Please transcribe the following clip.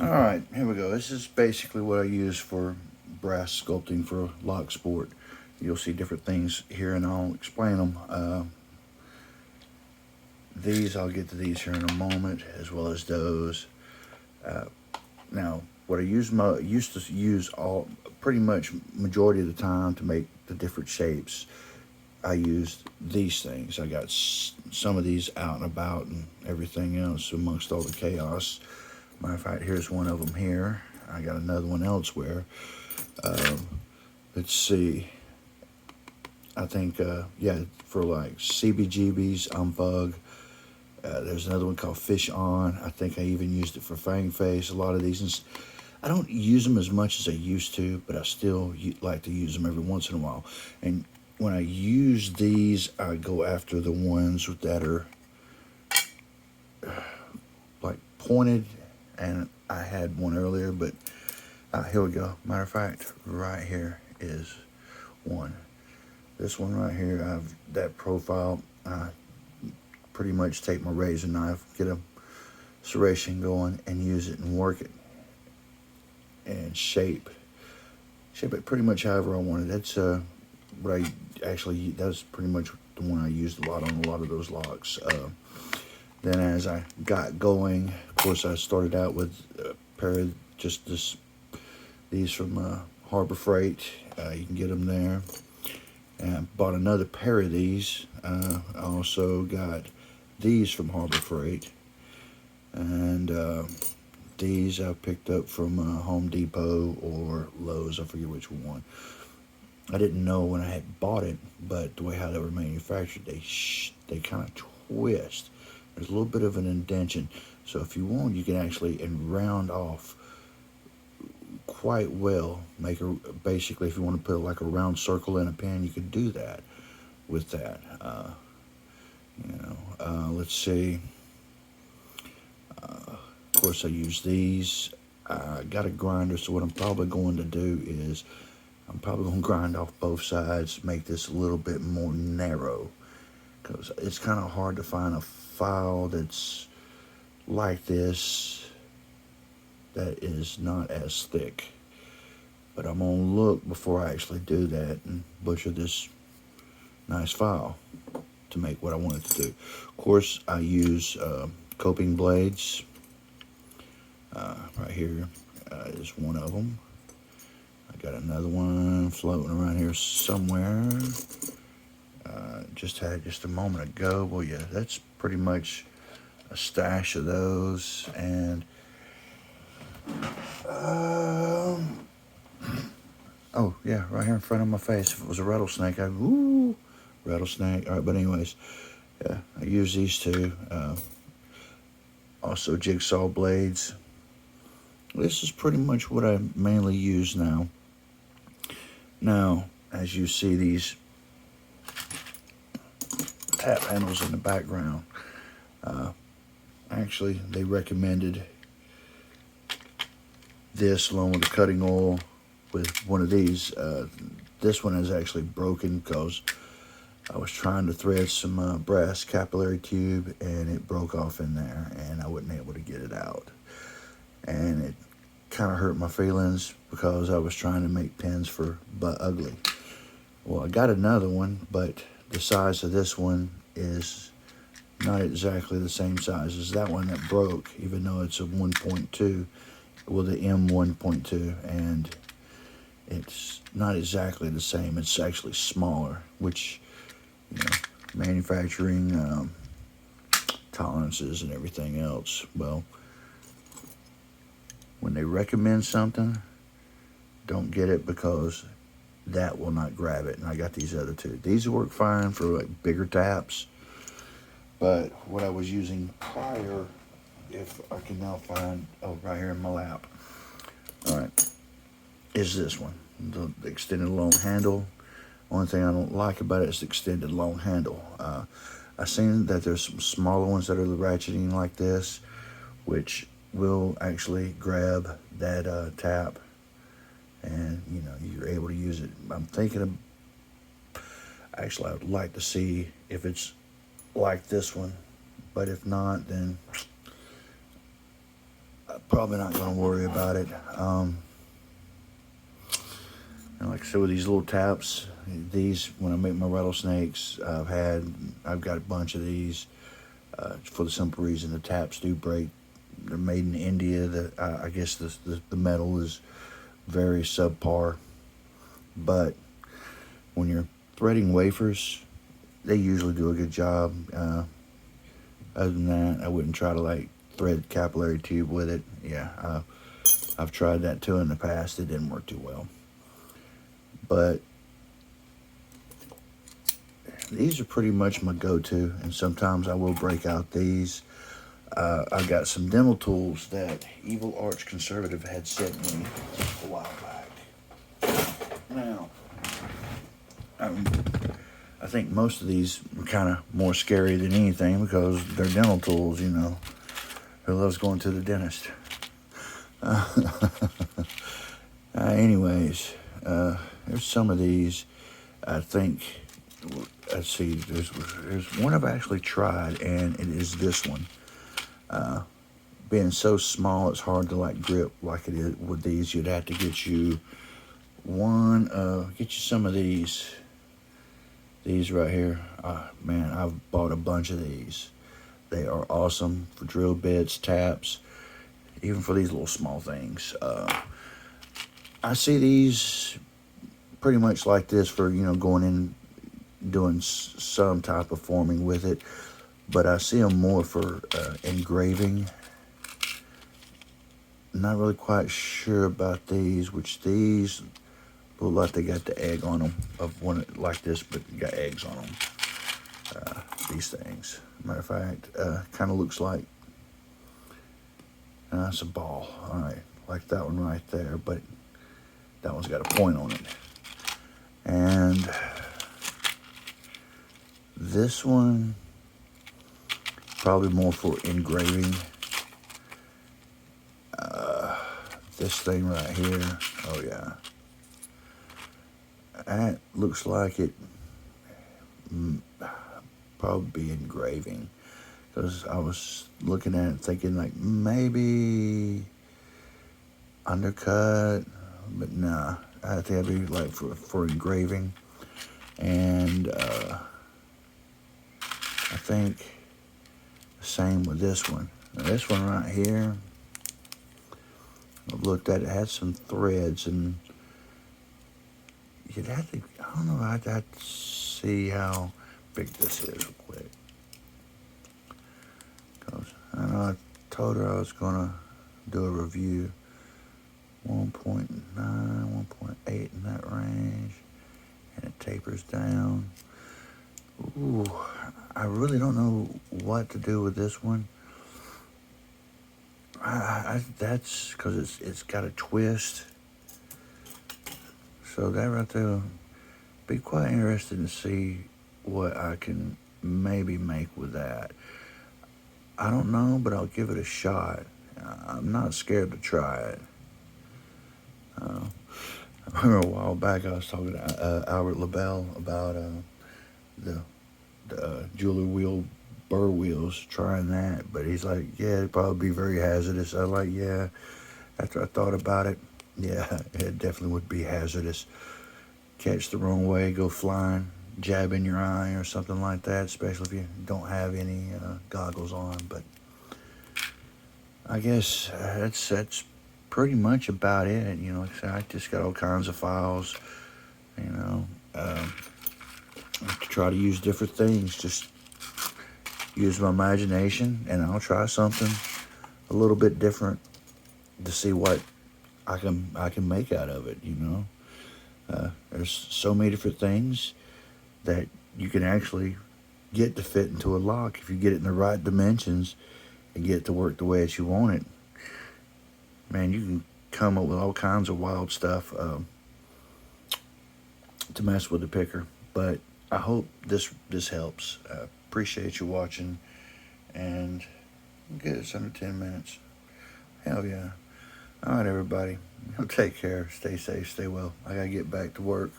Alright, here we go. This is basically what I use for brass sculpting for LockSport. You'll see different things here and I'll explain them. I'll get to these here in a moment, as well as those. Now, what I used to use pretty much majority of the time to make the different shapes, I used these things. I got some of these out and about and everything else amongst all the chaos. Matter of fact, here's one of them here. I got another one elsewhere. Let's see. I think, yeah, for like CBGBs, Bug. There's another one called Fish On. I think I even used it for Fang Face. A lot of these, I don't use them as much as I used to, but I still like to use them every once in a while. And when I use these, I go after the ones that are like pointed, and I had one earlier, but here we go. Matter of fact, right here is one. This one right here, I have that profile. I pretty much take my razor knife, get a serration going, and use it and work it and shape it pretty much however I want it. That's what I actually, that's pretty much the one I used a lot on a lot of those locks. Then as I got going, of course, I started out with a pair of just these from Harbor Freight. You can get them there. And I bought another pair of these. I also got these from Harbor Freight. And these I picked up from Home Depot or Lowe's. I forget which one. I didn't know when I had bought it, but the way how they were manufactured, they kind of twist. There's a little bit of an indentation. So if you want, you can actually round off quite well. Make basically, if you want to put like a round circle in a pen, you could do that with that. Let's see. Of course, I use these. I got a grinder, so what I'm probably going to do is I'm probably going to grind off both sides, make this a little bit more narrow, because it's kind of hard to find a file that's like this that is not as thick. But I'm going to look before I actually do that and butcher this nice file to make what I want it to do. Of course, I use coping blades. Right here is one of them. I got another one floating around here somewhere. Just had just a moment ago. Well, yeah, that's pretty much a stash of those. And oh yeah, right here in front of my face. If it was a rattlesnake, rattlesnake. All right, but anyways, yeah, I use these two. Also, Jigsaw Blades. This is pretty much what I mainly use now. Now, as you see these tap handles in the background, actually they recommended this along with the cutting oil with one of these. This one is actually broken because I was trying to thread some brass capillary tube and it broke off in there and I wasn't able to get it out. And it kind of hurt my feelings because I was trying to make pins for But Ugly. Well, I got another one, but the size of this one is not exactly the same size as that one that broke, even though it's a 1.2, well, the M1.2, and it's not exactly the same. It's actually smaller, which, manufacturing tolerances and everything else. Well, when they recommend something, don't get it because that will not grab it. And I got these other two. These work fine for like bigger taps. But what I was using prior, if I can now find, oh, right here in my lap. All right, is this one, the extended long handle. Only thing I don't like about it is the extended long handle. I've seen that there's some smaller ones that are the ratcheting like this, which will actually grab that tap, and you're able to use it. I'm thinking of, actually, I would like to see if it's like this one, but if not, then probably not going to worry about it. And like I said, with these little taps, these, when I make my rattlesnakes, I've got a bunch of these, for the simple reason the taps do break. They're made in India. I guess the metal is very subpar, but when you're threading wafers, they usually do a good job. Other than that, I wouldn't try to like thread capillary tube with it. Yeah, I've tried that too in the past. It didn't work too well. But these are pretty much my go-to, and sometimes I will break out these. I've got some dental tools that Evil Arch Conservative had sent me a while back. Now, I think most of these are kind of more scary than anything because they're dental tools, you know. Who loves going to the dentist? Anyways, there's some of these. I think, let's see, there's one I've actually tried, and it is this one. Being so small, it's hard to like grip like it is with these. You'd have to get you some of these right here. Man, I've bought a bunch of these. They are awesome for drill bits, taps, even for these little small things. I see these pretty much like this for, you know, going in, doing some type of forming with it. But I see them more for engraving. Not really quite sure about these, which these look like they got the egg on them of one like this, but got eggs on them. These things. Matter of fact, kind of looks like it's a ball. All right, like that one right there, but that one's got a point on it. And this one, probably more for engraving. This thing right here, oh yeah. That looks like it probably be engraving. Because I was looking at it thinking like maybe undercut, but nah. I think that'd be like for engraving. And I think the same with this one. Now, this one right here, I've looked at it, had some threads, and you'd have to, I don't know, I'd have to see how big this is real quick. Because I know I told her I was going to do a review. 1.9, 1.8 in that range. And it tapers down. Ooh, I really don't know what to do with this one. That's because it's got a twist. So that right there, be quite interested to see what I can maybe make with that. I don't know, but I'll give it a shot. I'm not scared to try it. I remember a while back I was talking to Albert LaBelle about the jeweler wheel burr wheels, trying that, but he's like, yeah, it'd probably be very hazardous. I was like, yeah. After I thought about it, yeah, it definitely would be hazardous. Catch the wrong way, go flying, jab in your eye or something like that, especially if you don't have any goggles on. But I guess that's pretty much about it. You know, like I said, I just got all kinds of files, you know, to try to use different things, just use my imagination, and I'll try something a little bit different to see what I can make out of it, you know. There's so many different things that you can actually get to fit into a lock if you get it in the right dimensions and get it to work the way that you want it. Man, you can come up with all kinds of wild stuff to mess with the picker. But I hope this helps. Appreciate you watching, and get us under 10 minutes. Hell yeah. All right, everybody. Take care. Stay safe. Stay well. I gotta get back to work.